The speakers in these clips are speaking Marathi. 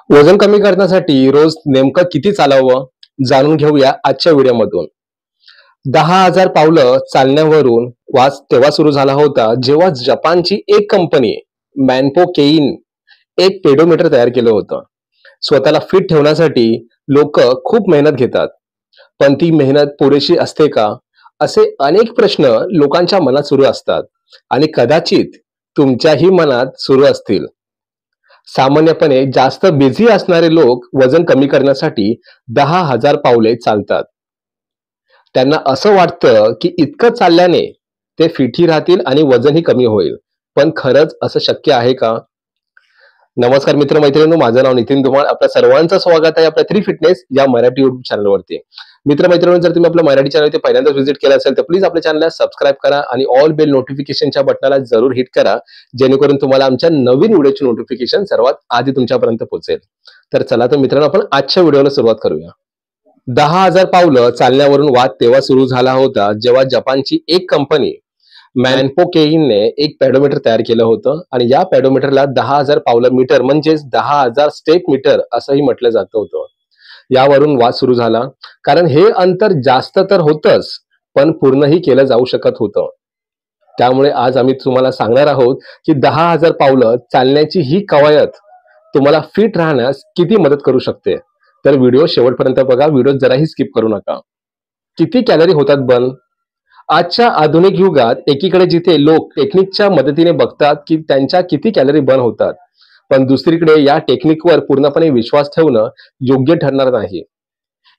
वजन कमी करण्यासाठी रोज नेमकं किती चालावं जाणून घेऊया आजच्या व्हिडिओमधून. 10,000 पावलं चालण्यावरून वाद तेव्हा सुरू झाला होता जेव्हा जपानची एक कंपनी मॅनपो केईन एक पेडोमीटर तयार केलं होतं. स्वतःला फिट ठेवण्यासाठी लोक खूप मेहनत घेतात, पण ती मेहनत पुरेशी असते का, असे अनेक प्रश्न लोकांच्या मनात सुरू असतात आणि कदाचित तुमच्याही मनात सुरू असतील. सामान्यपणे जास्त बिझी असणारे लोक वजन कमी करण्यासाठी 10,000 पावले चालतात. त्यांना असं वाटतं की इतकं चालल्याने ते फिटही राहतील आणि वजनही कमी होईल. पण खरंच असं शक्य आहे का? नमस्कार मित्र मैत्रिणींनो, माझं नाव नितीन धुमाळ. आपल्या सर्वांचं स्वागत आहे आपल्या 3 फिटनेस या मराठी युट्यूब चॅनलवरती. मित्र मैत्रिणींनो, जर तुम्ही आपलं मराठी चॅनल ते पहिल्यांदाच व्हिजिट केलं असेल तर प्लीज आपल्या चॅनलला सबस्क्राईब करा आणि ऑल बेल नोटिफिकेशनच्या बटनाला जरूर हिट करा, जेणेकरून तुम्हाला आमच्या नवीन व्हिडिओची नोटिफिकेशन सर्वात आधी तुमच्यापर्यंत पोहोचेल. तर चला तर मित्रांनो, आपण आजच्या व्हिडिओला सुरुवात करूया. 10,000 पावलं चालण्यावरून वाद तेव्हा सुरू झाला होता जेव्हा जपानची एक कंपनी मॅनपो केईनने एक पॅडोमीटर तयार केलं होतं आणि या पॅडोमीटरला 10,000 पावलं मीटर म्हणजेच 10,000 स्टेप मीटर असंही म्हटलं जात होतं. यावरून वाद सुरू झाला, कारण हे अंतर जास्त तर होतंच, पण पूर्णही केलं जाऊ शकत होतं. त्यामुळे आज आम्ही तुम्हाला सांगणार आहोत की 10,000 पावलं चालण्याची ही कवायत तुम्हाला फिट राहण्यास किती मदत करू शकते. तर व्हिडिओ शेवटपर्यंत बघा, व्हिडिओ जराही स्किप करू नका. किती कॅलरी होतात बर्न? आजच्या आधुनिक युगात एकीकडे जिथे लोक टेक्निकच्या मदतीने बघतात की त्यांच्या किती कॅलरी बर्न होतात, पण दुसरीकडे या टेक्निकवर पूर्णपणे विश्वास ठेवणं योग्य ठरणार नाही.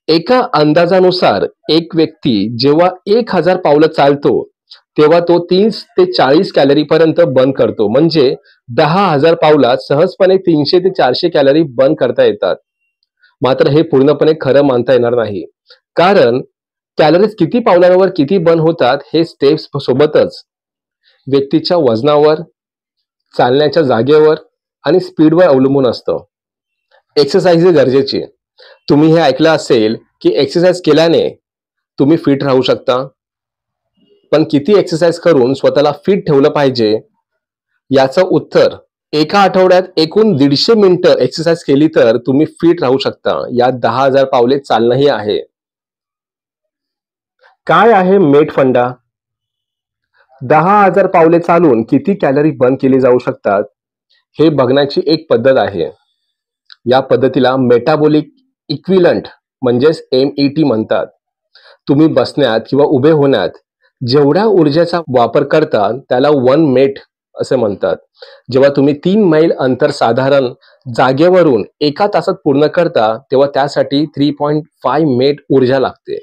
एका अंदाजानुसार एक व्यक्ती जेव्हा 1,000 पावलं चालतो तेव्हा तो 30 ते 40 कॅलरी पर्यंत बर्न करतो. म्हणजे 10,000 पावलात सहजपणे 300 ते 400 कॅलरी बर्न करता येतात. मात्र हे पूर्णपणे खरं मानता येणार नाही, कारण कॅलरीज किती पावलांवर किती बर्न होतात हे स्टेप्स सोबतच व्यक्तीच्या वजनावर, चालण्याच्या जागेवर आणि स्पीडवर अवलंबून असतं. एक्सरसाइज ही गरजेची. तुम्ही हे ऐकलं असेल की एक्सरसाइज केल्याने तुम्ही फिट राहू शकता, पण किती एक्सरसाइज करून स्वतःला फिट ठेवलं पाहिजे याचं उत्तर, एका आठवड्यात एकूण 150 मिनिटं एक्सरसाइज केली तर तुम्ही फिट राहू शकता. यात 10,000 पावले चालणंही आहे. काय आहे मेट फंडा? 10,000 पावले चालून किती कॅलरी बर्न केली जाऊ शकतात हे बघण्याची एक पद्धत आहे. या पद्धतीला मेटाबॉलिक इक्विलंट म्हणजेच MET म्हणतात. तुम्ही बसण्यात किंवा उभे होण्यात जेवढ्या ऊर्जेचा वापर करता त्याला 1 मेट असे म्हणतात. जेव्हा तुम्ही 3 मैल अंतर साधारण जागेवरून एका तासात पूर्ण करता तेव्हा त्यासाठी 3.5 मेट ऊर्जा लागते.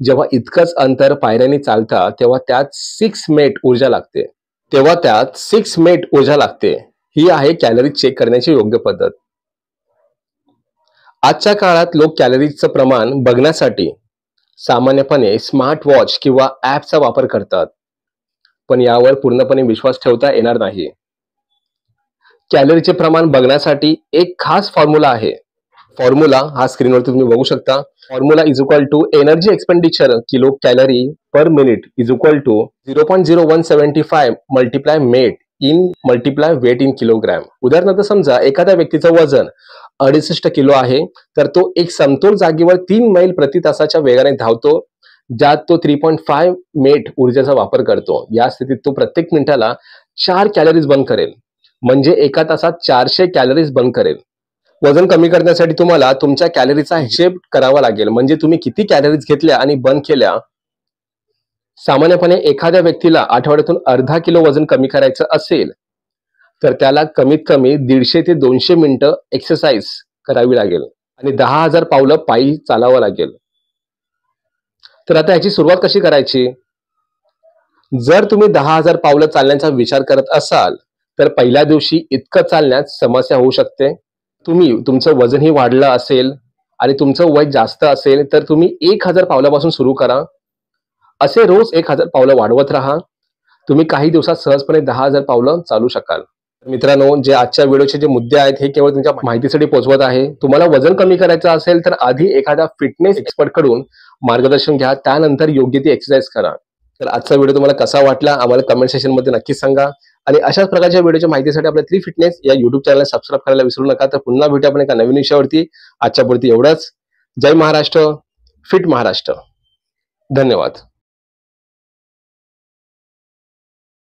जेव्हा इतकंच अंतर पायऱ्यांनी चालता तेव्हा त्यात 6 मेट ऊर्जा लागते. ही आहे कॅलरी चेक करण्याची योग्य पद्धत. आजच्या काळात लोक कॅलरीजचं प्रमाण बघण्यासाठी सामान्यपणे स्मार्ट वॉच किंवा ॲपचा वापर करतात, पण यावर पूर्णपणे विश्वास ठेवता येणार नाही. कॅलरीचे प्रमाण बघण्यासाठी एक खास फॉर्म्युला आहे. फॉर्म्युला हा स्क्रीनवरती तुम्ही बघू शकता. Formula is equal to energy expenditure kilo calorie per minute is equal to 0.0175 multiply MET in multiply weight in kilogram. उदाहरणार्थ समजा एखाद्या व्यक्तीचं वजन 68 किलो आहे, तर तो एक समतोल जागेवर 3 मैल प्रति तासाच्या वेगाने धावतो, ज्यात तो 3.5 मेट ऊर्जेचा वापर करतो. या स्थितीत तो प्रत्येक मिनिटाला 4 कॅलरीज बर्न करेल, म्हणजे एका तासात 400 कॅलरीज बर्न करेल. वजन कमी करण्यासाठी तुम्हाला तुमच्या कॅलरीचा हिशेब करावा लागेल, म्हणजे तुम्ही किती कॅलरीज घेतल्या आणि बर्न केल्या. सामान्यपणे एखाद्या व्यक्तीला आठवड्यातून अर्धा किलो वजन कमी करायचं असेल तर त्याला कमीत कमी 150 ते 200 मिनिटं एक्सरसाइज करावी लागेल आणि 10,000 पावलं पायी चालावं लागेल. तर आता याची सुरुवात कशी करायची? जर तुम्ही 10,000 पावलं चालण्याचा विचार करत असाल तर पहिल्या दिवशी इतकं चालण्यात समस्या होऊ शकते. तुमचं वजनही वाढलं असेल आणि तुमचं वय जास्त असेल तर तुम्ही 1,000 पावलापासून सुरू करा. असे रोज 1,000 पावलं वाढवत राहा. तुम्ही काही दिवसात सहजपणे 10,000 पावलं चालू शकाल. मित्रांनो, जे आजच्या व्हिडिओचे जे मुद्दे आहेत हे केवळ तुमच्या माहितीसाठी पोहोचवत आहे. तुम्हाला वजन कमी करायचं असेल तर आधी एखाद्या फिटनेस एक्सपर्ट कडून मार्गदर्शन घ्या, त्यानंतर योग्य ती एक्सरसाइज करा. तर आजचा व्हिडिओ तुम्हाला कसा वाटला आम्हाला कमेंट सेक्शन मध्ये नक्की सांगा आणि अशाच प्रकारच्या व्हिडिओच्या माहितीसाठी आपल्या 3 फिटनेस या युट्यूब चॅनलला सबस्क्राईब करायला विसरू नका. तर पुन्हा भेटू आपण एका नवीन विषयावरती. आजच्या पुरती एवढंच. जय महाराष्ट्र, फिट महाराष्ट्र. धन्यवाद.